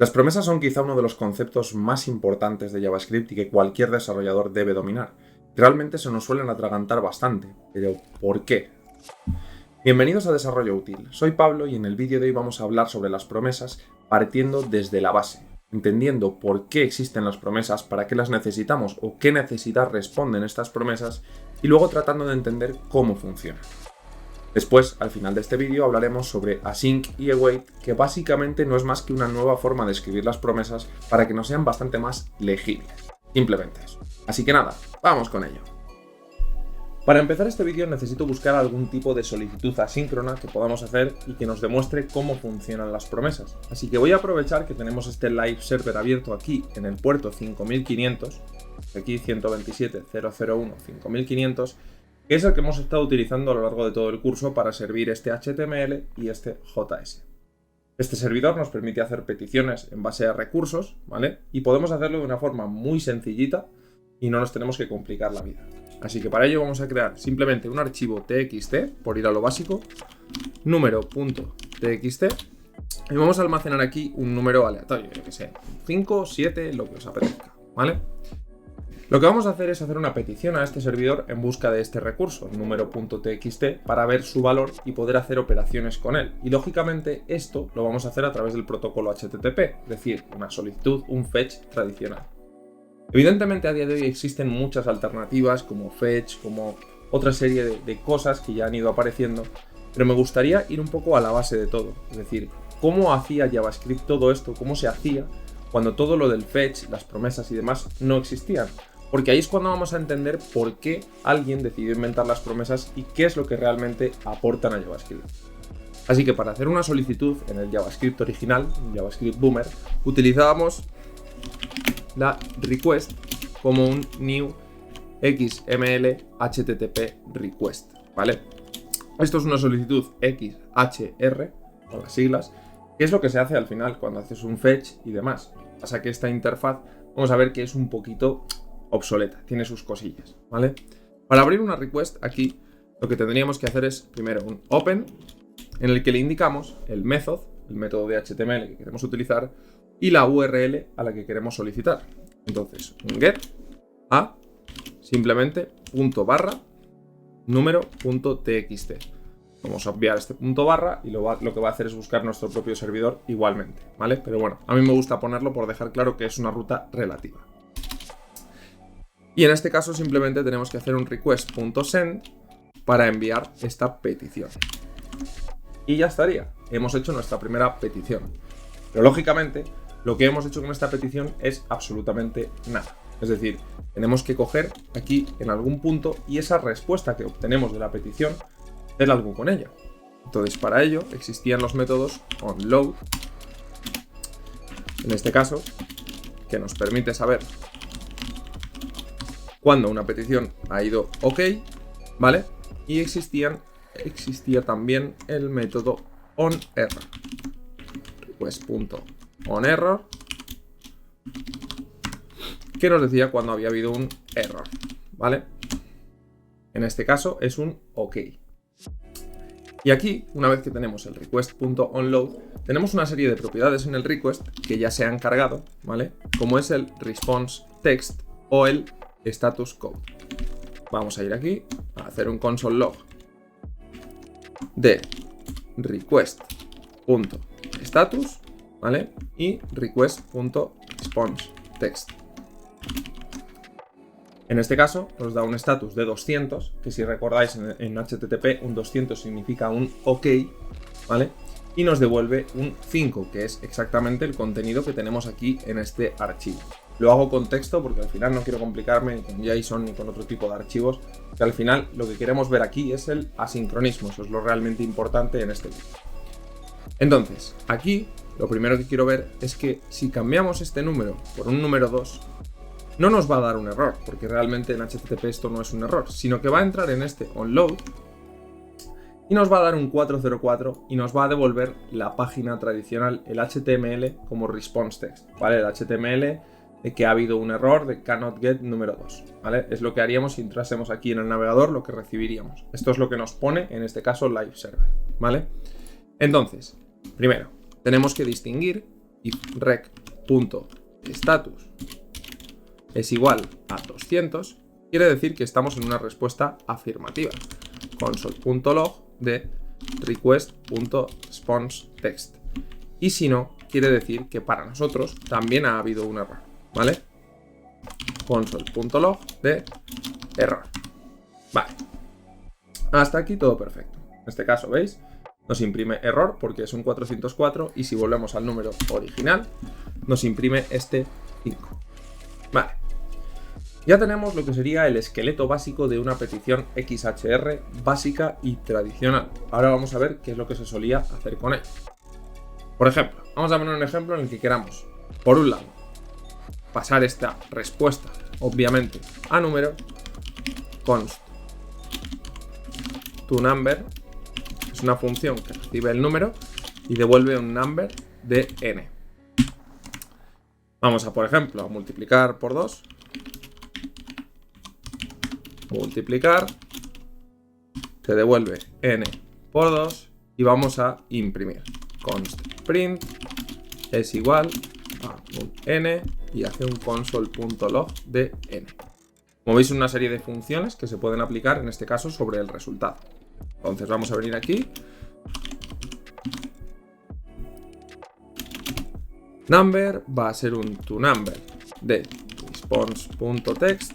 Las promesas son quizá uno de los conceptos más importantes de JavaScript y que cualquier desarrollador debe dominar. Realmente se nos suelen atragantar bastante, pero ¿por qué? Bienvenidos a Desarrollo Útil, soy Pablo y en el vídeo de hoy vamos a hablar sobre las promesas partiendo desde la base, entendiendo por qué existen las promesas, para qué las necesitamos o qué necesidad responden estas promesas y luego tratando de entender cómo funcionan. Después, al final de este vídeo, hablaremos sobre async y await, que básicamente no es más que una nueva forma de escribir las promesas para que nos sean bastante más legibles. Simplemente eso. Así que nada, vamos con ello. Para empezar este vídeo necesito buscar algún tipo de solicitud asíncrona que podamos hacer y que nos demuestre cómo funcionan las promesas. Así que voy a aprovechar que tenemos este live server abierto aquí en el puerto 5500, aquí 127.001.5500, que es el que hemos estado utilizando a lo largo de todo el curso para servir este HTML y este JS. Este servidor nos permite hacer peticiones en base a recursos, ¿vale? Y podemos hacerlo de una forma muy sencillita y no nos tenemos que complicar la vida. Así que para ello vamos a crear simplemente un archivo txt, por ir a lo básico, número.txt, y vamos a almacenar aquí un número aleatorio, yo que sé, 5, 7, lo que os apetezca, ¿vale? Lo que vamos a hacer es hacer una petición a este servidor en busca de este recurso, número.txt, para ver su valor y poder hacer operaciones con él. Y lógicamente esto lo vamos a hacer a través del protocolo HTTP, es decir, una solicitud, un fetch tradicional. Evidentemente a día de hoy existen muchas alternativas como fetch, como otra serie de cosas que ya han ido apareciendo, pero me gustaría ir un poco a la base de todo, es decir, cómo hacía JavaScript todo esto, cómo se hacía cuando todo lo del fetch, las promesas y demás no existían. Porque ahí es cuando vamos a entender por qué alguien decidió inventar las promesas y qué es lo que realmente aportan a JavaScript. Así que para hacer una solicitud en el JavaScript original, JavaScript Boomer, utilizábamos la request como un new XML HTTP request, ¿vale? Esto es una solicitud XHR, con las siglas, que es lo que se hace al final cuando haces un fetch y demás. Pasa que esta interfaz, vamos a ver que es un poquito obsoleta, tiene sus cosillas, ¿vale? Para abrir una request aquí, lo que tendríamos que hacer es primero un open, en el que le indicamos el método de HTML que queremos utilizar y la URL a la que queremos solicitar. Entonces, un get a simplemente .número.txt. Vamos a obviar este punto barra y lo que va a hacer es buscar nuestro propio servidor igualmente, ¿vale? Pero bueno, a mí me gusta ponerlo por dejar claro que es una ruta relativa. Y en este caso simplemente tenemos que hacer un request.send para enviar esta petición. Y ya estaría, hemos hecho nuestra primera petición. Pero lógicamente, lo que hemos hecho con esta petición es absolutamente nada. Es decir, tenemos que coger aquí en algún punto y esa respuesta que obtenemos de la petición, hacer algo con ella. Entonces, para ello existían los métodos onLoad, en este caso, que nos permite saber cuando una petición ha ido OK, ¿vale? Y existía también el método onError. Request.onError, que nos decía cuando había habido un error, ¿vale? En este caso es un OK. Y aquí, una vez que tenemos el request.onload, tenemos una serie de propiedades en el request que ya se han cargado, ¿vale? Como es el response text o el status code. Vamos a ir aquí a hacer un console log de request.status, ¿vale? Y request.response text. En este caso nos da un status de 200, que si recordáis en HTTP un 200 significa un OK, ¿vale? Y nos devuelve un 5, que es exactamente el contenido que tenemos aquí en este archivo. Lo hago con texto porque al final no quiero complicarme con JSON ni con otro tipo de archivos, que al final lo que queremos ver aquí es el asincronismo, eso es lo realmente importante en este vídeo. Entonces, aquí lo primero que quiero ver es que si cambiamos este número por un número 2, no nos va a dar un error, porque realmente en HTTP esto no es un error, sino que va a entrar en este onload y nos va a dar un 404 y nos va a devolver la página tradicional, el HTML como response text, ¿vale? El HTML de que ha habido un error de cannot get número 2, ¿vale? Es lo que haríamos si entrásemos aquí en el navegador, lo que recibiríamos. Esto es lo que nos pone, en este caso, live server, ¿vale? Entonces, primero, tenemos que distinguir if rec.status es igual a 200, quiere decir que estamos en una respuesta afirmativa. Console.log de request.responseText. Y si no, quiere decir que para nosotros también ha habido un error, ¿vale? Console.log de error. Vale. Hasta aquí todo perfecto. En este caso, ¿veis? Nos imprime error porque es un 404 y si volvemos al número original, nos imprime este 5. Vale. Ya tenemos lo que sería el esqueleto básico de una petición XHR básica y tradicional. Ahora vamos a ver qué es lo que se solía hacer con ella. Por ejemplo, vamos a poner un ejemplo en el que queramos, por un lado, pasar esta respuesta, obviamente, a número, const toNumber, es una función que recibe el número y devuelve un number de n. Vamos a, por ejemplo, a multiplicar por 2. Multiplicar, te devuelve n por 2 y vamos a imprimir. Const print es igual a un n y hace un console.log de n. Como veis, una serie de funciones que se pueden aplicar en este caso sobre el resultado. Entonces vamos a venir aquí. Number va a ser un toNumber de response.text,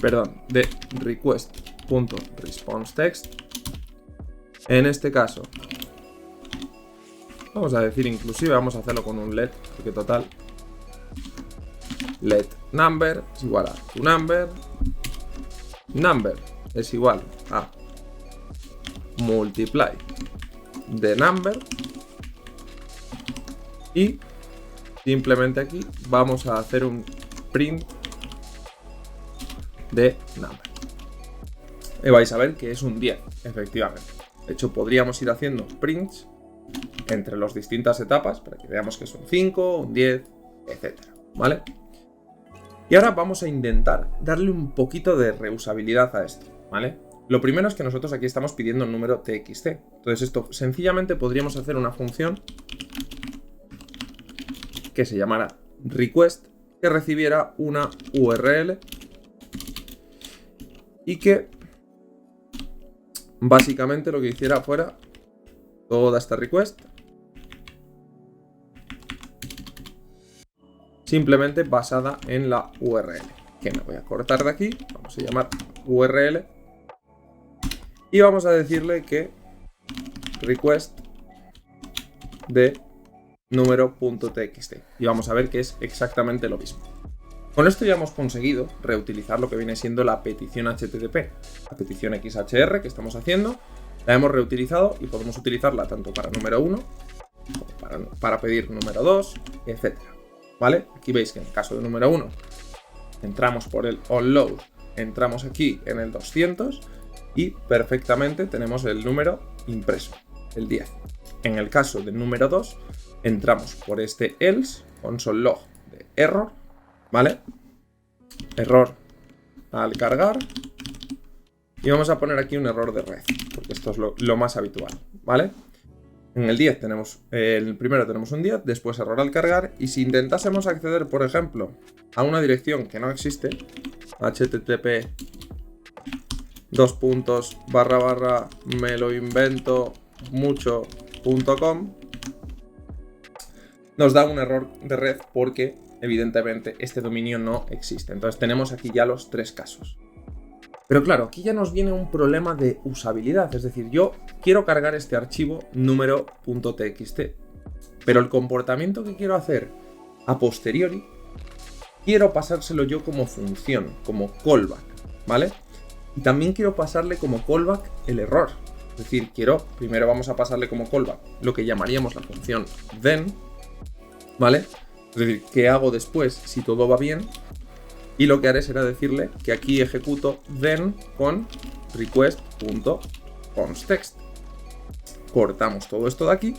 perdón, de request.responseText. En este caso, vamos a decir inclusive, vamos a hacerlo con un let, porque total, let number es igual a toNumber, number es igual a multiply de number y simplemente aquí vamos a hacer un print de number. Y vais a ver que es un 10, efectivamente. De hecho, podríamos ir haciendo prints entre las distintas etapas para que veamos que es un 5, un 10, etc. ¿Vale? Y ahora vamos a intentar darle un poquito de reusabilidad a esto, ¿vale? Lo primero es que nosotros aquí estamos pidiendo un número txt. Entonces esto sencillamente podríamos hacer una función que se llamara request, que recibiera una URL y que básicamente lo que hiciera fuera toda esta request simplemente basada en la URL, que me voy a cortar de aquí, vamos a llamar URL y vamos a decirle que request de número.txt y vamos a ver que es exactamente lo mismo. Con esto ya hemos conseguido reutilizar lo que viene siendo la petición HTTP, la petición XHR que estamos haciendo, la hemos reutilizado y podemos utilizarla tanto para número 1 como para pedir número 2, etc. ¿Vale? Aquí veis que en el caso de número 1 entramos por el onload, entramos aquí en el 200 y perfectamente tenemos el número impreso, el 10. En el caso del número 2 entramos por este else, console.log de error, ¿vale? Error al cargar. Y vamos a poner aquí un error de red, porque esto es lo más habitual, ¿vale? En el 10 tenemos, el primero tenemos un 10, después error al cargar. Y si intentásemos acceder, por ejemplo, a una dirección que no existe, http me lo invento mucho.com, nos da un error de red porque evidentemente este dominio no existe. Entonces tenemos aquí ya los tres casos. Pero claro, aquí ya nos viene un problema de usabilidad, es decir, yo quiero cargar este archivo número.txt, pero el comportamiento que quiero hacer a posteriori, quiero pasárselo yo como función, como callback, ¿vale? Y también quiero pasarle como callback el error, es decir, primero vamos a pasarle como callback lo que llamaríamos la función then, ¿vale? Es decir, ¿qué hago después si todo va bien? Y lo que haré será decirle que aquí ejecuto then con request.constText. Cortamos todo esto de aquí.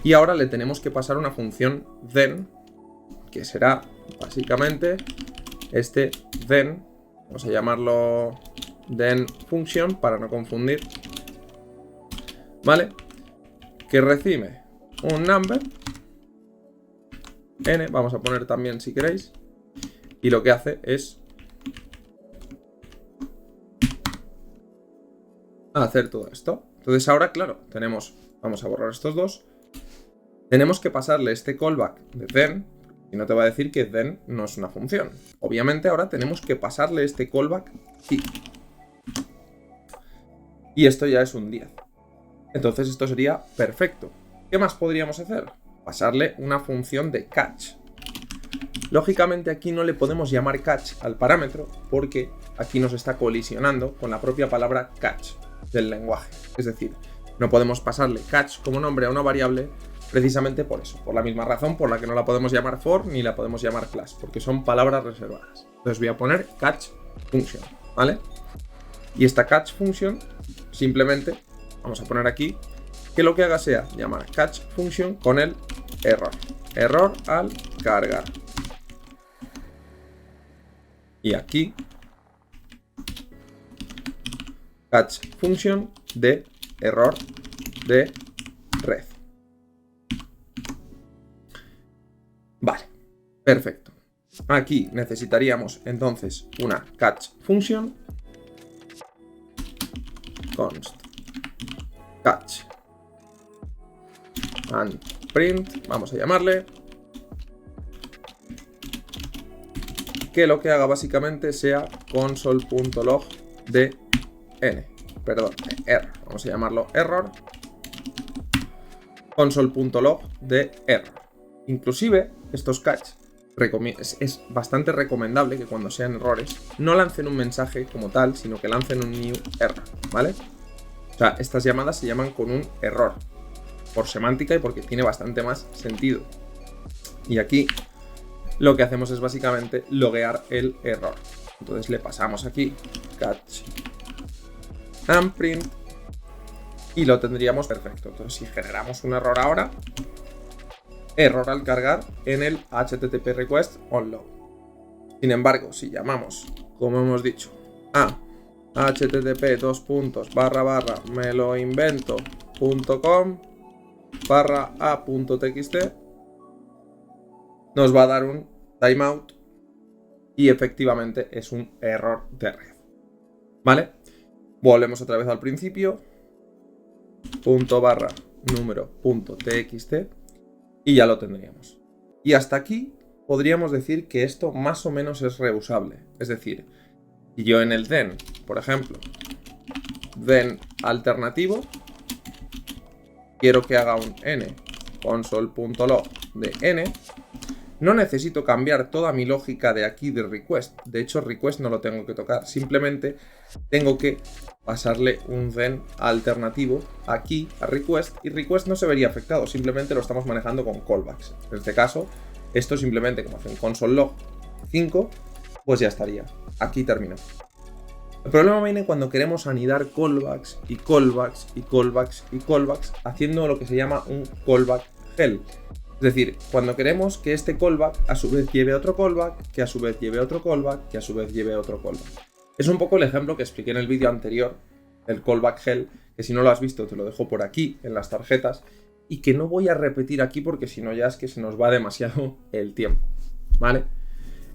Y ahora le tenemos que pasar una función then, que será básicamente este then. Vamos a llamarlo then function para no confundir. ¿Vale? que recibe un number, n, vamos a poner también si queréis, y lo que hace es hacer todo esto. Entonces ahora, claro, vamos a borrar estos dos, tenemos que pasarle este callback de then, y no te va a decir que then no es una función. Obviamente ahora tenemos que pasarle este callback aquí. Y esto ya es un 10. Entonces esto sería perfecto. ¿Qué más podríamos hacer? Pasarle una función de catch. Lógicamente aquí no le podemos llamar catch al parámetro porque aquí nos está colisionando con la propia palabra catch del lenguaje. Es decir, no podemos pasarle catch como nombre a una variable precisamente por eso, por la misma razón por la que no la podemos llamar for ni la podemos llamar class, porque son palabras reservadas. Entonces voy a poner catch function, ¿vale? Y esta catch function simplemente vamos a poner aquí que lo que haga sea llamar catch function con el error al cargar. Y aquí catch function de error de red. Vale, perfecto. Aquí necesitaríamos entonces una catch function const catch and print, vamos a llamarle, que lo que haga básicamente sea console.log de error, vamos a llamarlo error, console.log de error. Inclusive estos catch es bastante recomendable que cuando sean errores no lancen un mensaje como tal, sino que lancen un new error, ¿vale? O sea, estas llamadas se llaman con un error por semántica y porque tiene bastante más sentido. Y aquí lo que hacemos es básicamente loguear el error. Entonces le pasamos aquí catch and print y lo tendríamos perfecto. Entonces si generamos un error ahora, error al cargar en el HTTP request onLoad. Sin embargo, si llamamos, como hemos dicho, a http://meloinvento.com/a.txt, nos va a dar un timeout y efectivamente es un error de red. ¿Vale? Volvemos otra vez al principio, _número.txt y ya lo tendríamos. Y hasta aquí podríamos decir que esto más o menos es reusable. Es decir, si yo en el then, por ejemplo, then alternativo, quiero que haga un n console.log de n, no necesito cambiar toda mi lógica de aquí de request. De hecho, request no lo tengo que tocar. Simplemente tengo que pasarle un then alternativo aquí a request y request no se vería afectado. Simplemente lo estamos manejando con callbacks. En este caso, esto simplemente como hace un console.log 5, pues ya estaría. Aquí terminó. El problema viene cuando queremos anidar callbacks y callbacks y callbacks y callbacks haciendo lo que se llama un callback hell. Es decir, cuando queremos que este callback a su vez lleve otro callback, que a su vez lleve otro callback, que a su vez lleve otro callback. Es un poco el ejemplo que expliqué en el vídeo anterior, el callback hell, que si no lo has visto te lo dejo por aquí en las tarjetas y que no voy a repetir aquí porque si no ya es que se nos va demasiado el tiempo, ¿vale?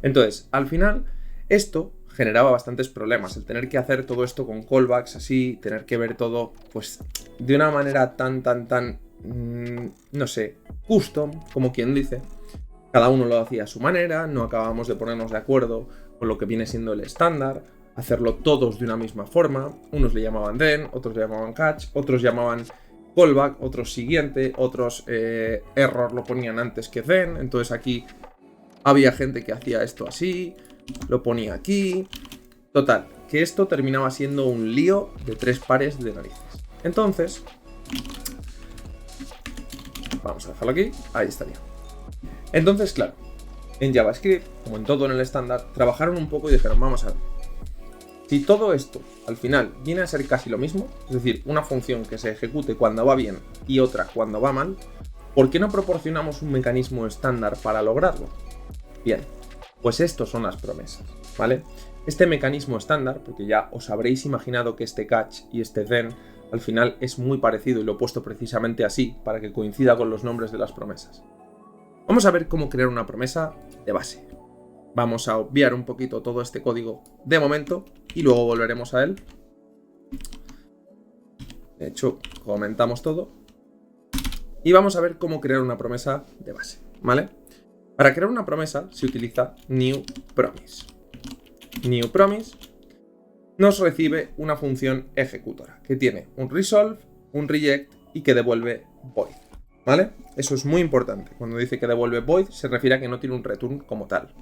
Entonces, al final, esto generaba bastantes problemas, el tener que hacer todo esto con callbacks así, tener que ver todo, pues, de una manera tan, no sé, custom, como quien dice. Cada uno lo hacía a su manera, no acabábamos de ponernos de acuerdo con lo que viene siendo el estándar, hacerlo todos de una misma forma. Unos le llamaban then, otros le llamaban catch, otros llamaban callback, otros siguiente, otros error lo ponían antes que then. Entonces aquí había gente que hacía esto así, lo ponía aquí. Total, que esto terminaba siendo un lío de 3 pares de narices. Entonces, vamos a dejarlo aquí, ahí estaría. Entonces, claro, en JavaScript, como en todo en el estándar, trabajaron un poco y dijeron, vamos a ver, si todo esto al final viene a ser casi lo mismo, es decir, una función que se ejecute cuando va bien y otra cuando va mal, ¿por qué no proporcionamos un mecanismo estándar para lograrlo? Bien, pues estos son las promesas, ¿vale? Este mecanismo estándar, porque ya os habréis imaginado que este catch y este then Al final es muy parecido y lo he puesto precisamente así para que coincida con los nombres de las promesas. Vamos a ver cómo crear una promesa de base. Vamos a obviar un poquito todo este código de momento y luego volveremos a él. De hecho, comentamos todo. Y vamos a ver cómo crear una promesa de base, ¿vale? Para crear una promesa se utiliza newPromise. newPromise nos recibe una función ejecutora que tiene un resolve, un reject y que devuelve void, ¿vale? Eso es muy importante. Cuando dice que devuelve void se refiere a que no tiene un return como tal.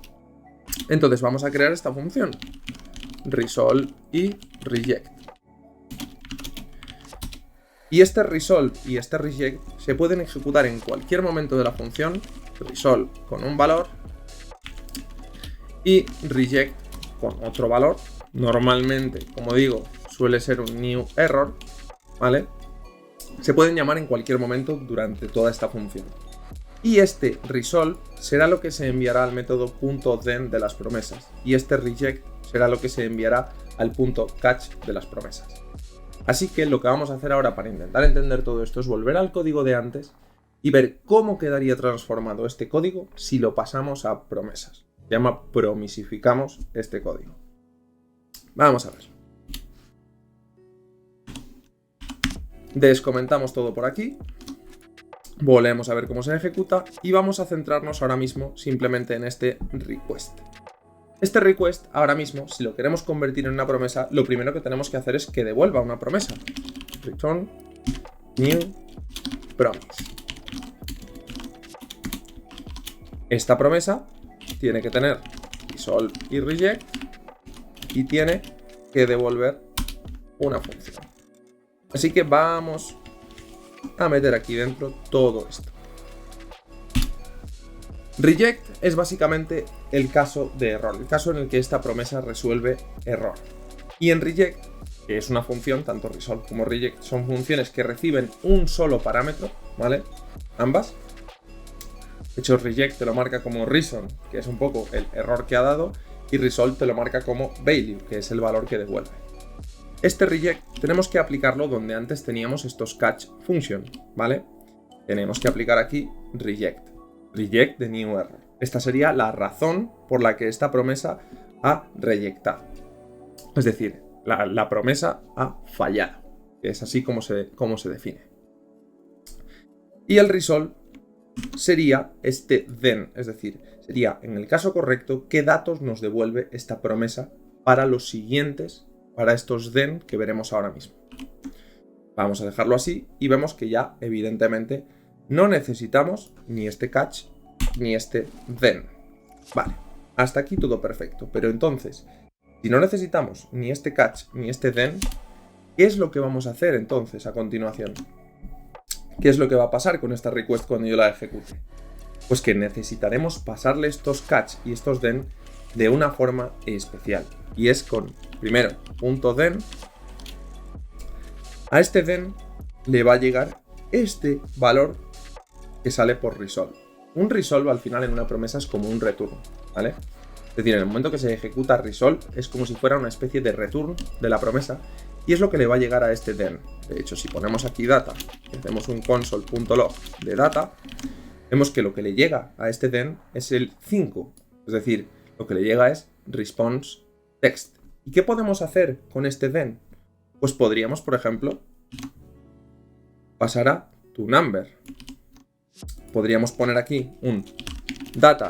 Entonces vamos a crear esta función resolve y reject. Y este resolve y este reject se pueden ejecutar en cualquier momento de la función. Resolve con un valor y reject con otro valor. Normalmente, como digo, suele ser un new error, ¿vale? Se pueden llamar en cualquier momento durante toda esta función. Y este resolve será lo que se enviará al método .then de las promesas. Y este reject será lo que se enviará al .catch de las promesas. Así que lo que vamos a hacer ahora para intentar entender todo esto es volver al código de antes y ver cómo quedaría transformado este código si lo pasamos a promesas. Se llama promisificamos este código. Vamos a ver. Descomentamos todo por aquí. Volvemos a ver cómo se ejecuta y vamos a centrarnos ahora mismo simplemente en este request. Este request ahora mismo, si lo queremos convertir en una promesa, lo primero que tenemos que hacer es que devuelva una promesa. Return new promise. Esta promesa tiene que tener resolve y reject y tiene que devolver una función. Así que vamos a meter aquí dentro todo esto. Reject es básicamente el caso de error, el caso en el que esta promesa resuelve error. Y en reject, que es una función, tanto resolve como reject son funciones que reciben un solo parámetro, ¿vale? Ambas. De hecho, reject te lo marca como reason, que es un poco el error que ha dado, y resolve te lo marca como value, que es el valor que devuelve. Este reject tenemos que aplicarlo donde antes teníamos estos catch function, ¿vale? Tenemos que aplicar aquí reject de new error. Esta sería la razón por la que esta promesa ha rejectado. Es decir, la promesa ha fallado, que es así como se define. Y el resolve sería este then, es decir, sería en el caso correcto qué datos nos devuelve esta promesa para los siguientes, para estos then que veremos ahora mismo. Vamos a dejarlo así y vemos que ya evidentemente no necesitamos ni este catch ni este then. Vale, hasta aquí todo perfecto, pero entonces, si no necesitamos ni este catch ni este then, ¿qué es lo que vamos a hacer entonces a continuación? ¿Qué es lo que va a pasar con esta request cuando yo la ejecute? Pues que necesitaremos pasarle estos catch y estos then de una forma especial. Y es con, primero, .then. A este then le va a llegar este valor que sale por resolve. Un resolve al final en una promesa es como un return, ¿vale? Es decir, en el momento que se ejecuta resolve es como si fuera una especie de return de la promesa y es lo que le va a llegar a este then. De hecho, si ponemos aquí data y hacemos un console.log de data, vemos que lo que le llega a este then es el 5. Es decir, lo que le llega es response text. ¿Y qué podemos hacer con este then? Pues podríamos, por ejemplo, pasar a toNumber. Podríamos poner aquí un data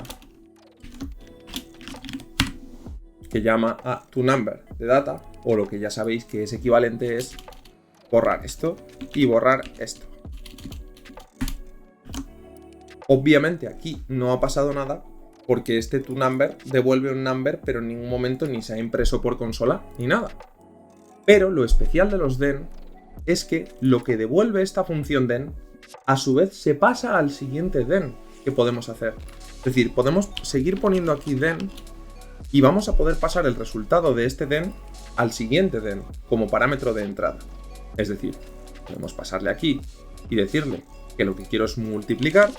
que llama a toNumber de data, o lo que ya sabéis que es equivalente es borrar esto y borrar esto. Obviamente aquí no ha pasado nada porque este toNumber devuelve un number, pero en ningún momento ni se ha impreso por consola ni nada. Pero lo especial de los then es que lo que devuelve esta función then a su vez se pasa al siguiente then que podemos hacer. Es decir, podemos seguir poniendo aquí then y vamos a poder pasar el resultado de este then al siguiente then como parámetro de entrada. Es decir, podemos pasarle aquí y decirle que lo que quiero es multiplicar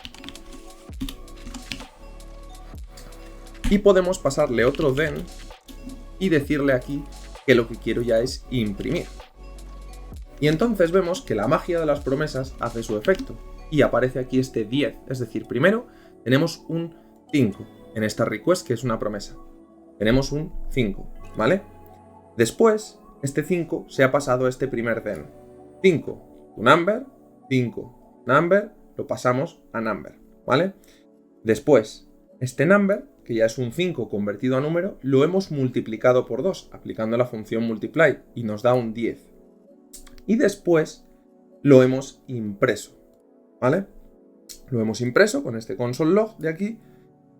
y podemos pasarle otro then y decirle aquí que lo que quiero ya es imprimir. Y entonces vemos que la magia de las promesas hace su efecto. Y aparece aquí este 10. Es decir, primero tenemos un 5 en esta request, que es una promesa. Tenemos un 5, ¿vale? Después, este 5 se ha pasado a este primer then. 5 to number, 5 number, lo pasamos a number, ¿vale? Después, este number, que ya es un 5 convertido a número, lo hemos multiplicado por 2, aplicando la función multiply, y nos da un 10. Y después lo hemos impreso, ¿vale? Lo hemos impreso con este console log de aquí,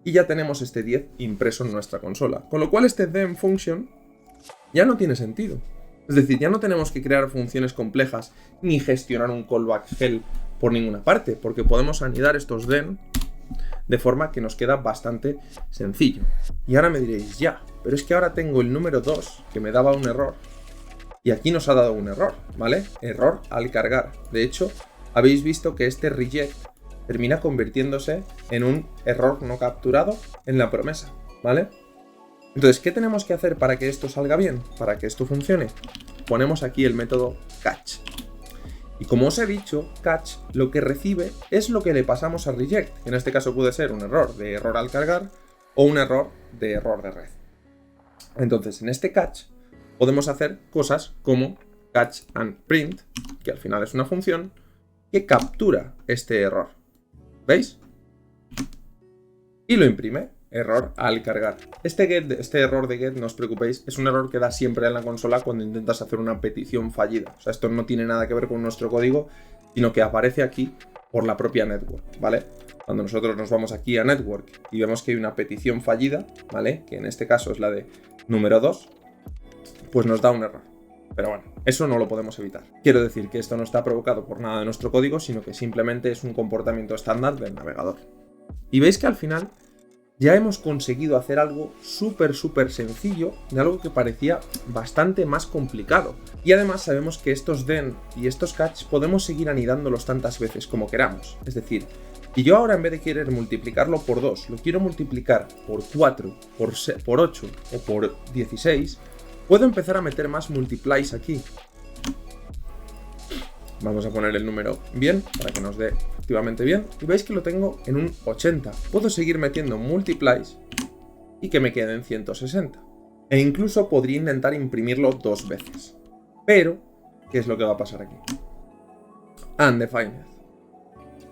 y ya tenemos este 10 impreso en nuestra consola. Con lo cual este then function ya no tiene sentido. Es decir, ya no tenemos que crear funciones complejas ni gestionar un callback hell por ninguna parte, porque podemos anidar estos then de forma que nos queda bastante sencillo. Y ahora me diréis, ya, pero es que ahora tengo el número 2 que me daba un error. Y aquí nos ha dado un error, ¿vale? Error al cargar. De hecho, habéis visto que este reject termina convirtiéndose en un error no capturado en la promesa, ¿vale? Entonces, ¿qué tenemos que hacer para que esto salga bien? Para que esto funcione. Ponemos aquí el método catch. Y como os he dicho, catch lo que recibe es lo que le pasamos a reject. En este caso puede ser un error de error al cargar o un error de red. Entonces, en este catch podemos hacer cosas como catch and print, que al final es una función que captura este error. ¿Veis? Y lo imprime. Error al cargar. Este error de get, no os preocupéis, es un error que da siempre en la consola cuando intentas hacer una petición fallida. O sea, esto no tiene nada que ver con nuestro código, sino que aparece aquí por la propia network, ¿vale? Cuando nosotros nos vamos aquí a network y vemos que hay una petición fallida, ¿vale? Que en este caso es la de número 2, pues nos da un error. Pero bueno, eso no lo podemos evitar. Quiero decir que esto no está provocado por nada de nuestro código, sino que simplemente es un comportamiento estándar del navegador. Y veis que al final ya hemos conseguido hacer algo súper sencillo de algo que parecía bastante más complicado. Y además sabemos que estos then y estos catch podemos seguir anidándolos tantas veces como queramos. Es decir, si yo ahora en vez de querer multiplicarlo por 2, lo quiero multiplicar por 4, por 8 o por 16, puedo empezar a meter más multiplies aquí. Vamos a poner el número bien, para que nos dé efectivamente bien. Y veis que lo tengo en un 80. Puedo seguir metiendo multiplies y que me queden 160. E incluso podría intentar imprimirlo 2 veces. Pero, ¿qué es lo que va a pasar aquí? Undefined.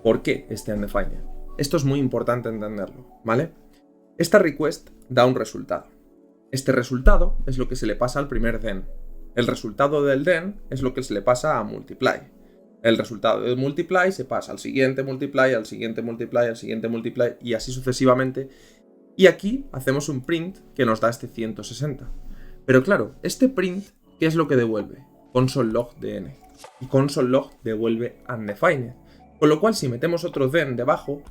¿Por qué este undefined? Esto es muy importante entenderlo, ¿vale? Esta request da un resultado. Este resultado es lo que se le pasa al primer then. El resultado del then es lo que se le pasa a multiply. El resultado de multiply se pasa al siguiente multiply, al siguiente multiply, al siguiente multiply y así sucesivamente. Y aquí hacemos un print que nos da este 160. Pero claro, este print, ¿qué es lo que devuelve? Console log de n. Y console log devuelve undefined. Con lo cual, si metemos otro then debajo,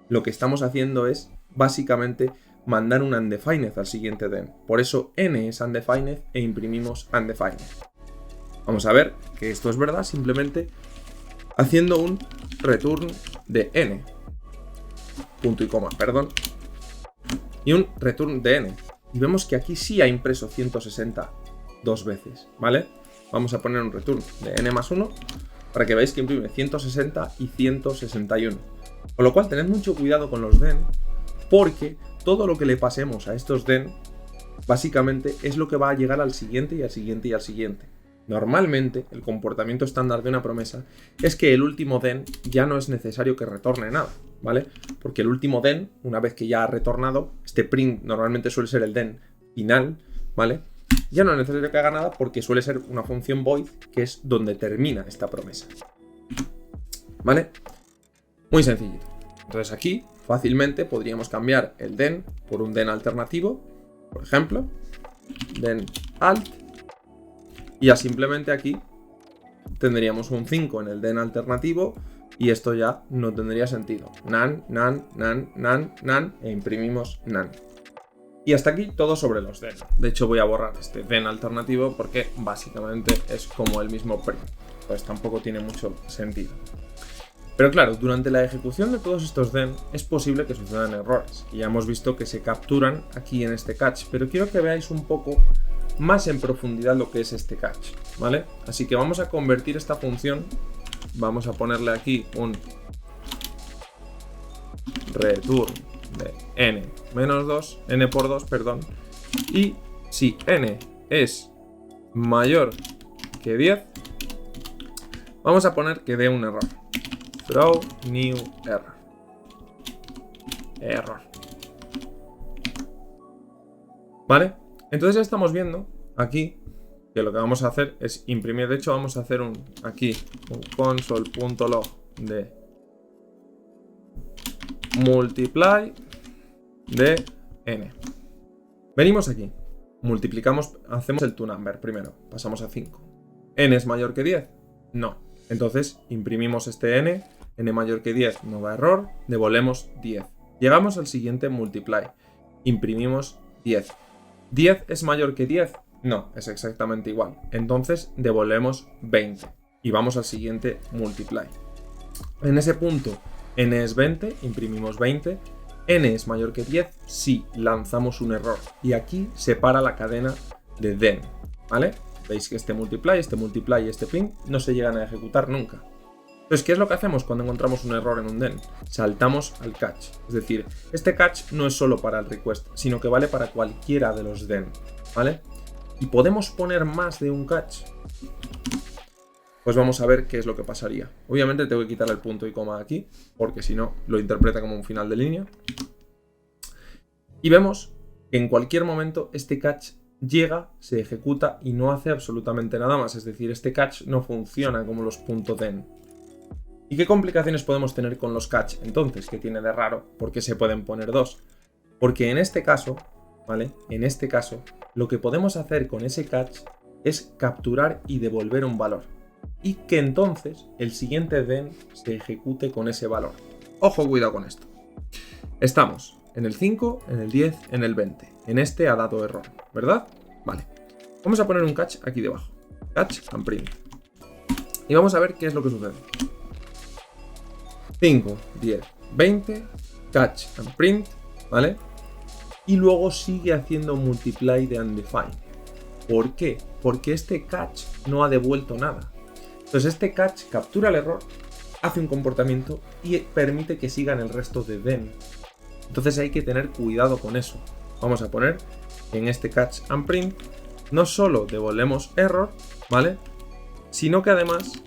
lo que estamos haciendo es básicamente mandar un undefined al siguiente then. Por eso n es undefined e imprimimos undefined. Vamos a ver que esto es verdad simplemente haciendo un return de n. Punto y coma, perdón. Y un return de n. Y vemos que aquí sí ha impreso 160 2 veces, ¿vale? Vamos a poner un return de n más 1 para que veáis que imprime 160 y 161. Con lo cual tened mucho cuidado con los then, porque todo lo que le pasemos a estos then básicamente es lo que va a llegar al siguiente y al siguiente y al siguiente. Normalmente, el comportamiento estándar de una promesa es que el último then ya no es necesario que retorne nada, ¿vale? Porque el último then, una vez que ya ha retornado, este print normalmente suele ser el then final, ¿vale? Ya no es necesario que haga nada porque suele ser una función void, que es donde termina esta promesa, ¿vale? Muy sencillito. Entonces aquí, fácilmente, podríamos cambiar el then por un then alternativo, por ejemplo, then alt. Y ya simplemente aquí tendríamos un 5 en el then alternativo y esto ya no tendría sentido. Nan, nan, nan, nan, nan e imprimimos nan. Y hasta aquí todo sobre los then. De hecho voy a borrar este then alternativo porque básicamente es como el mismo print. Pues tampoco tiene mucho sentido. Pero claro, durante la ejecución de todos estos then es posible que sucedan errores. Y ya hemos visto que se capturan aquí en este catch. Pero quiero que veáis un poco más en profundidad lo que es este catch, ¿vale? Así que vamos a convertir esta función, vamos a ponerle aquí un return de n por 2, perdón, y si n es mayor que 10, vamos a poner que dé un error. Throw new error. ¿Vale? Entonces ya estamos viendo aquí que lo que vamos a hacer es imprimir. De hecho, vamos a hacer aquí un console.log de multiply de n. Venimos aquí, multiplicamos, hacemos el toNumber primero, pasamos a 5. ¿N es mayor que 10? No. Entonces imprimimos este n mayor que 10 no da error, devolvemos 10. Llegamos al siguiente multiply, imprimimos 10. ¿10 es mayor que 10? No, es exactamente igual. Entonces devolvemos 20 y vamos al siguiente multiply. En ese punto n es 20, imprimimos 20. N es mayor que 10 si lanzamos un error. Y aquí se para la cadena de then, ¿vale? Veis que este multiply y este print no se llegan a ejecutar nunca. Entonces, ¿qué es lo que hacemos cuando encontramos un error en un then? Saltamos al catch. Es decir, este catch no es solo para el request, sino que vale para cualquiera de los then, ¿vale? Y podemos poner más de un catch. Pues vamos a ver qué es lo que pasaría. Obviamente tengo que quitar el punto y coma aquí, porque si no lo interpreta como un final de línea. Y vemos que en cualquier momento este catch llega, se ejecuta y no hace absolutamente nada más. Es decir, este catch no funciona como los .then. ¿Y qué complicaciones podemos tener con los catch entonces? ¿Qué tiene de raro? ¿Por qué se pueden poner dos? Porque en este caso, ¿vale? En este caso, lo que podemos hacer con ese catch es capturar y devolver un valor. Y que entonces el siguiente then se ejecute con ese valor. Ojo, cuidado con esto. Estamos en el 5, en el 10, en el 20. En este ha dado error, ¿verdad? Vale. Vamos a poner un catch aquí debajo. Catch and print. Y vamos a ver qué es lo que sucede. 5, 10, 20, catch and print, ¿vale? Y luego sigue haciendo multiply de undefined. ¿Por qué? Porque este catch no ha devuelto nada. Entonces este catch captura el error, hace un comportamiento y permite que sigan el resto de then. Entonces hay que tener cuidado con eso. Vamos a poner que en este catch and print no solo devolvemos error, ¿vale? Sino que además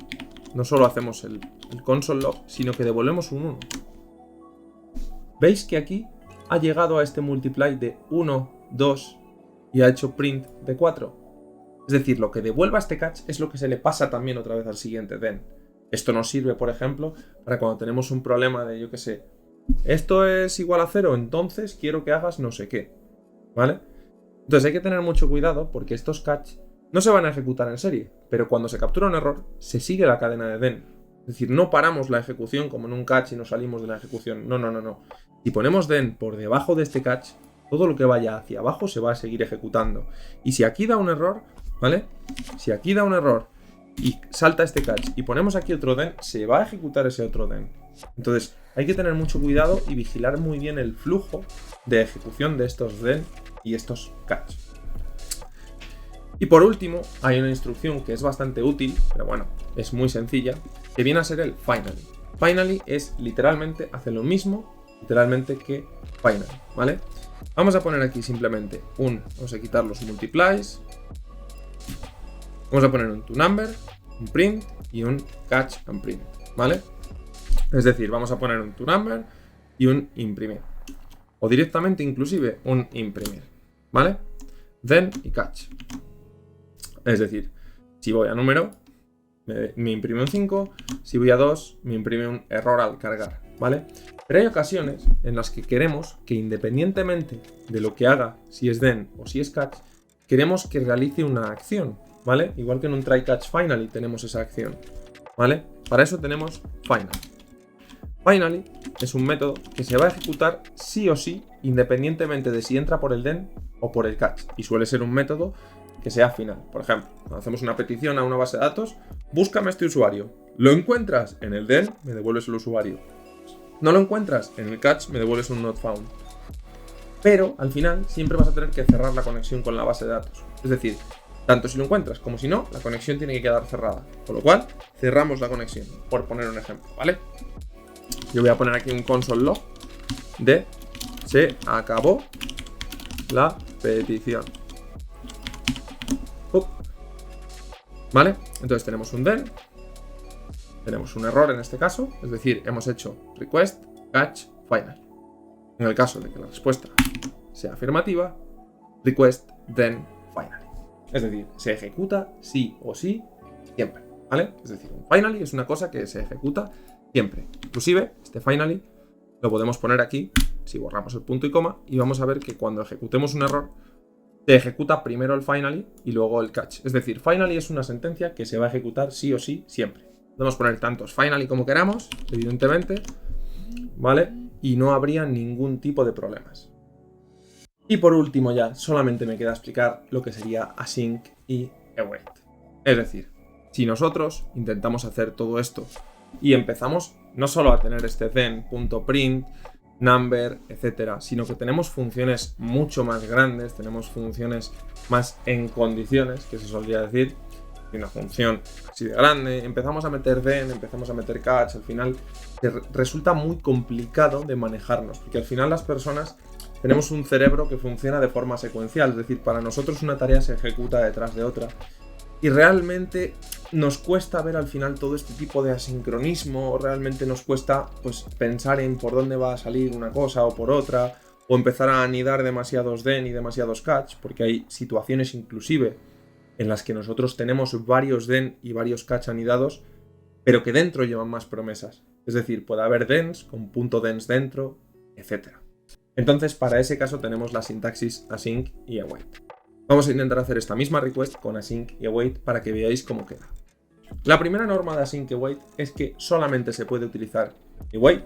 no solo hacemos el console log, sino que devolvemos un 1. ¿Veis que aquí ha llegado a este multiply de 1, 2 y ha hecho print de 4? Es decir, lo que devuelva este catch es lo que se le pasa también otra vez al siguiente then. Esto nos sirve, por ejemplo, para cuando tenemos un problema de, yo qué sé, esto es igual a 0, entonces quiero que hagas no sé qué, ¿vale? Entonces hay que tener mucho cuidado porque estos catch no se van a ejecutar en serie, pero cuando se captura un error, se sigue la cadena de then. Es decir, no paramos la ejecución como en un catch y nos salimos de la ejecución. No. Si ponemos then por debajo de este catch, todo lo que vaya hacia abajo se va a seguir ejecutando. Y si aquí da un error, ¿vale? Si aquí da un error y salta este catch y ponemos aquí otro then, se va a ejecutar ese otro then. Entonces hay que tener mucho cuidado y vigilar muy bien el flujo de ejecución de estos then y estos catch. Y por último, hay una instrucción que es bastante útil, pero bueno, es muy sencilla, que viene a ser el finally. Finally es literalmente, hace lo mismo, literalmente que finally, ¿vale? Vamos a poner aquí simplemente vamos a quitar los multiplies, vamos a poner un toNumber, un print y un catch and print, ¿vale? Es decir, vamos a poner un toNumber y un imprimir. O directamente inclusive un imprimir, ¿vale? Then y catch. Es decir, si voy a número, me imprime un 5, si voy a 2, me imprime un error al cargar, ¿vale? Pero hay ocasiones en las que queremos que independientemente de lo que haga, si es then o si es catch, queremos que realice una acción, ¿vale? Igual que en un try catch finally tenemos esa acción, ¿vale? Para eso tenemos final. Finally es un método que se va a ejecutar sí o sí, independientemente de si entra por el then o por el catch, y suele ser un método que sea final. Por ejemplo, cuando hacemos una petición a una base de datos, búscame este usuario. ¿Lo encuentras en el then? Me devuelves el usuario. ¿No lo encuentras en el catch? Me devuelves un not found. pero al final siempre vas a tener que cerrar la conexión con la base de datos. Es decir, tanto si lo encuentras como si no, la conexión tiene que quedar cerrada. Con lo cual, cerramos la conexión, por poner un ejemplo, ¿vale? Yo voy a poner aquí un console log de se acabó la petición. ¿Vale? Entonces tenemos un then, tenemos un error en este caso, es decir, hemos hecho request, catch, final. En el caso de que la respuesta sea afirmativa, request, then, final. Es decir, se ejecuta sí o sí siempre, ¿vale? Es decir, un finally es una cosa que se ejecuta siempre. Inclusive, este finally lo podemos poner aquí, si borramos el punto y coma, y vamos a ver que cuando ejecutemos un error, se ejecuta primero el finally y luego el catch. Es decir, finally es una sentencia que se va a ejecutar sí o sí siempre. Podemos poner tantos finally como queramos, evidentemente, ¿vale? Y no habría ningún tipo de problemas. Y por último ya, solamente me queda explicar lo que sería async y await. Es decir, si nosotros intentamos hacer todo esto y empezamos no solo a tener este then.print, number, etcétera, sino que tenemos funciones mucho más grandes, tenemos funciones más en condiciones, que se solía decir, una función así de grande, empezamos a meter then, empezamos a meter catch, al final resulta muy complicado de manejarnos, porque al final las personas tenemos un cerebro que funciona de forma secuencial, es decir, para nosotros una tarea se ejecuta detrás de otra, y realmente nos cuesta ver al final todo este tipo de asincronismo, realmente nos cuesta pues pensar en por dónde va a salir una cosa o por otra, o empezar a anidar demasiados then y demasiados catch, porque hay situaciones inclusive en las que nosotros tenemos varios then y varios catch anidados, pero que dentro llevan más promesas. Es decir, puede haber thens con punto thens dentro, etc. Entonces, para ese caso tenemos la sintaxis async y await. Vamos a intentar hacer esta misma request con async y await para que veáis cómo queda. La primera norma de async y await es que solamente se puede utilizar await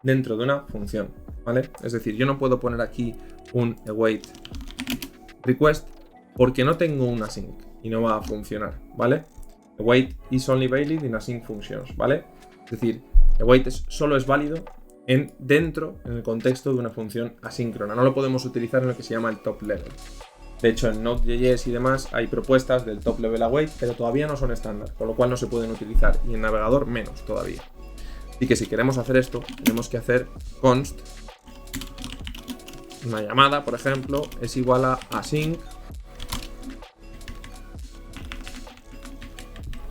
dentro de una función, ¿vale? Es decir, yo no puedo poner aquí un await request porque no tengo un async y no va a funcionar, ¿vale? Await is only valid in async functions, ¿vale? Es decir, await solo es válido en el contexto de una función asíncrona. No lo podemos utilizar en lo que se llama el top level. De hecho, en Node.js y demás hay propuestas del top level await, pero todavía no son estándar, con lo cual no se pueden utilizar, y en navegador menos todavía. Así que si queremos hacer esto, tenemos que hacer const, una llamada, por ejemplo, es igual a async,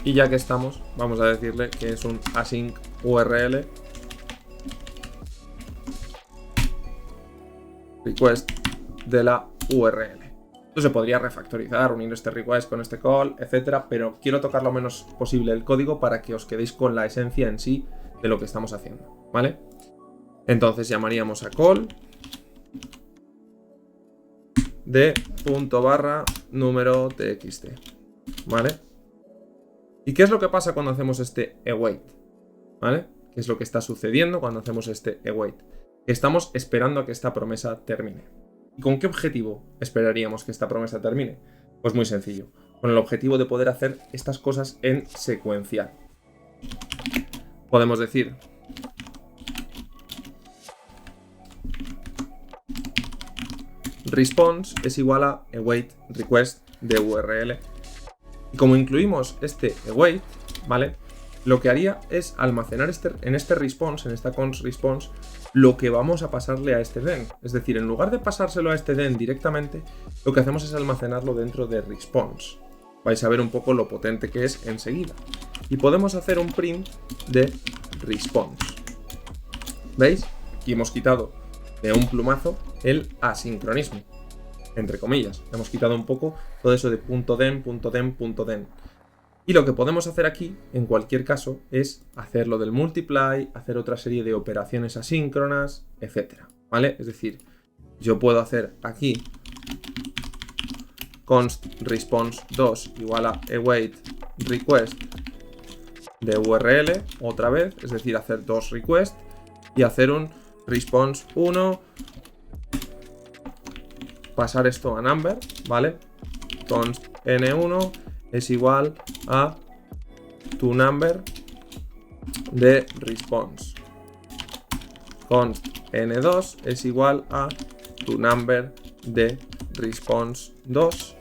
y ya que estamos, vamos a decirle que es un async URL request de la URL. Esto se podría refactorizar, unir este request con este call, etcétera, pero quiero tocar lo menos posible el código para que os quedéis con la esencia en sí de lo que estamos haciendo, ¿vale? Entonces llamaríamos a call de punto barra número txt, ¿vale? ¿Y qué es lo que pasa cuando hacemos este await? ¿Vale? ¿Qué es lo que está sucediendo cuando hacemos este await? Estamos esperando a que esta promesa termine. ¿Y con qué objetivo esperaríamos que esta promesa termine? Pues muy sencillo, con el objetivo de poder hacer estas cosas en secuencial. Podemos decir response es igual a await request de URL. Y como incluimos este await, ¿vale? Lo que haría es almacenar en este response, en esta const response, lo que vamos a pasarle a este then. Es decir, en lugar de pasárselo a este then directamente, lo que hacemos es almacenarlo dentro de response. Vais a ver un poco lo potente que es enseguida. Y podemos hacer un print de response. ¿Veis? Aquí hemos quitado de un plumazo el asincronismo, entre comillas. Hemos quitado un poco todo eso de .den. Y lo que podemos hacer aquí, en cualquier caso, es hacer lo del multiply, hacer otra serie de operaciones asíncronas, etc. ¿Vale? Es decir, yo puedo hacer aquí const response 2 igual a await request de URL otra vez, es decir, hacer dos requests y hacer un response 1, pasar esto a number, ¿vale? Const n1 es igual a tu number de response. Const n2 es igual a toNumber de response 2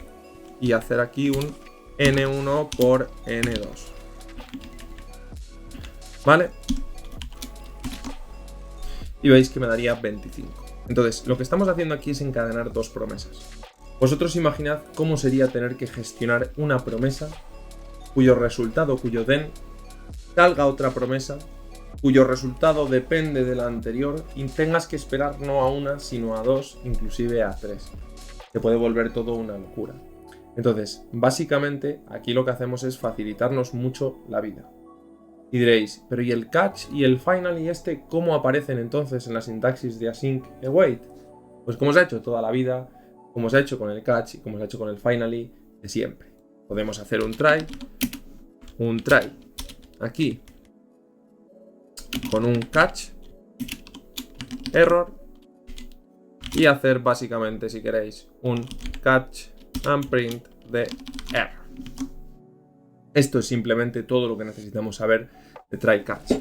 y hacer aquí un n1 por n2. ¿Vale? Y veis que me daría 25. Entonces, lo que estamos haciendo aquí es encadenar dos promesas. Vosotros imaginad cómo sería tener que gestionar una promesa cuyo resultado, cuyo den, salga otra promesa, cuyo resultado depende de la anterior y tengas que esperar no a una, sino a dos, inclusive a tres. Se puede volver todo una locura. Entonces, básicamente, aquí lo que hacemos es facilitarnos mucho la vida. Y diréis, pero ¿y el catch y el final y este cómo aparecen entonces en la sintaxis de async await? Pues como se ha hecho toda la vida, como se ha hecho con el catch y como se ha hecho con el finally de siempre. Podemos hacer un try aquí con un catch, error, y hacer básicamente, si queréis, un catch and print de error. Esto es simplemente todo lo que necesitamos saber de try catch.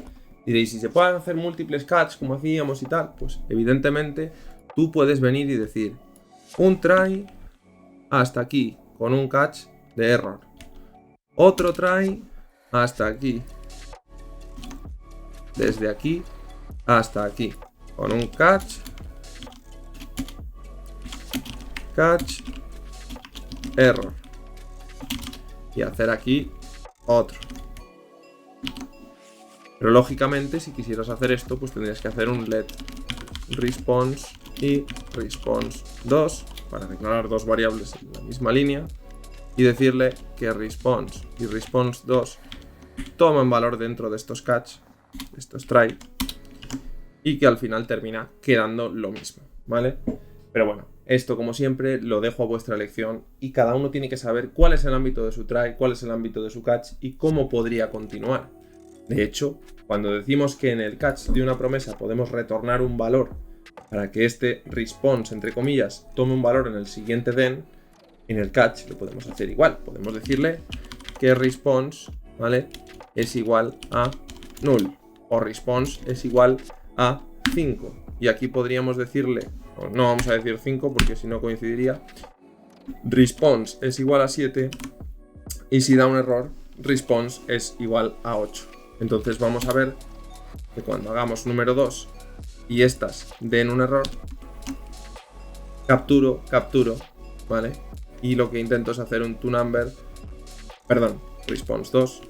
Diréis, si se pueden hacer múltiples catch como hacíamos y tal, pues evidentemente tú puedes venir y decir un try hasta aquí con un catch de error, otro try hasta aquí, desde aquí hasta aquí con un catch error y hacer aquí otro. Pero lógicamente, si quisieras hacer esto, pues tendrías que hacer un let response y response 2 para declarar dos variables en la misma línea y decirle que response y response 2 toman valor dentro de estos catch, estos try, y que al final termina quedando lo mismo, ¿vale? Pero bueno, esto como siempre lo dejo a vuestra elección y cada uno tiene que saber cuál es el ámbito de su try, cuál es el ámbito de su catch y cómo podría continuar. De hecho, cuando decimos que en el catch de una promesa podemos retornar un valor para que este response, entre comillas, tome un valor en el siguiente den, en el catch lo podemos hacer igual. Podemos decirle que response, ¿vale?, es igual a null o response es igual a 5. Y aquí podríamos decirle, no vamos a decir 5 porque si no coincidiría, response es igual a 7 y si da un error, response es igual a 8. Entonces vamos a ver que cuando hagamos número 2 y estas den un error, capturo, ¿vale? Y lo que intento es hacer un toNumber, response 2.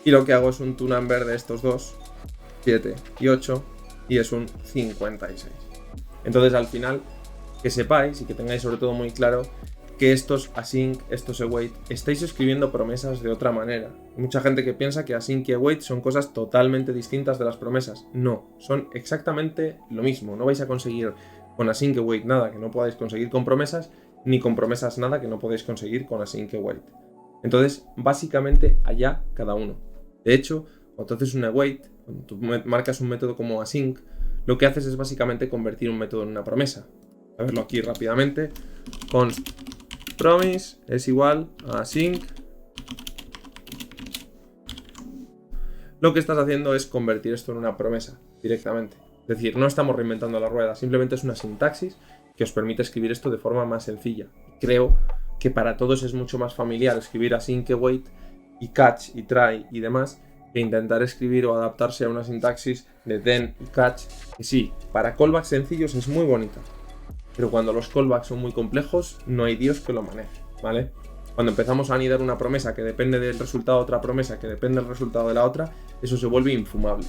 Y lo que hago es un toNumber de estos dos, 7 y 8, y es un 56. Entonces al final, que sepáis y que tengáis sobre todo muy claro que estos async, estos await, estáis escribiendo promesas de otra manera. Hay mucha gente que piensa que async y await son cosas totalmente distintas de las promesas. No, son exactamente lo mismo. No vais a conseguir con async await nada que no podáis conseguir con promesas, ni con promesas nada que no podéis conseguir con async await. Entonces, básicamente allá cada uno. De hecho, cuando haces un await, cuando tú marcas un método como async, lo que haces es básicamente convertir un método en una promesa. A verlo aquí rápidamente. Const promise es igual a async. Lo que estás haciendo es convertir esto en una promesa directamente. Es decir, no estamos reinventando la rueda, simplemente es una sintaxis que os permite escribir esto de forma más sencilla. Creo que para todos es mucho más familiar escribir async await y catch y try y demás que intentar escribir o adaptarse a una sintaxis de then y catch, que sí, para callbacks sencillos es muy bonita, pero cuando los callbacks son muy complejos no hay Dios que lo maneje, ¿vale? Cuando empezamos a anidar una promesa que depende del resultado de otra promesa que depende del resultado de la otra, eso se vuelve infumable.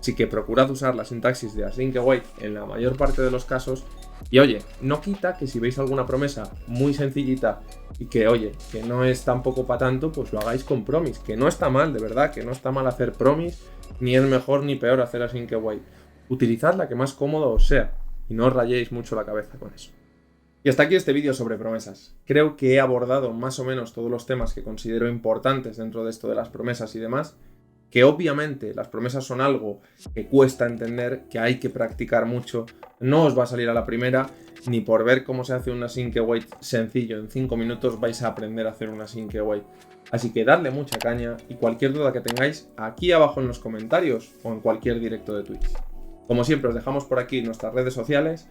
Así que procurad usar la sintaxis de async await en la mayor parte de los casos. Y oye, no quita que si veis alguna promesa muy sencillita y que oye, que no es tampoco para tanto, pues lo hagáis con promise, que no está mal, de verdad, que no está mal hacer promise, ni es mejor ni peor hacer async await. Utilizad la que más cómodo os sea y no os rayéis mucho la cabeza con eso. Y hasta aquí este vídeo sobre promesas. Creo que he abordado más o menos todos los temas que considero importantes dentro de esto de las promesas y demás. Que obviamente las promesas son algo que cuesta entender, que hay que practicar mucho, no os va a salir a la primera, ni por ver cómo se hace un async await sencillo en 5 minutos vais a aprender a hacer un async await. Así que dadle mucha caña y cualquier duda que tengáis aquí abajo en los comentarios o en cualquier directo de Twitch. Como siempre os dejamos por aquí nuestras redes sociales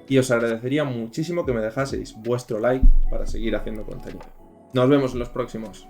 y os agradecería muchísimo que me dejaseis vuestro like para seguir haciendo contenido. Nos vemos en los próximos.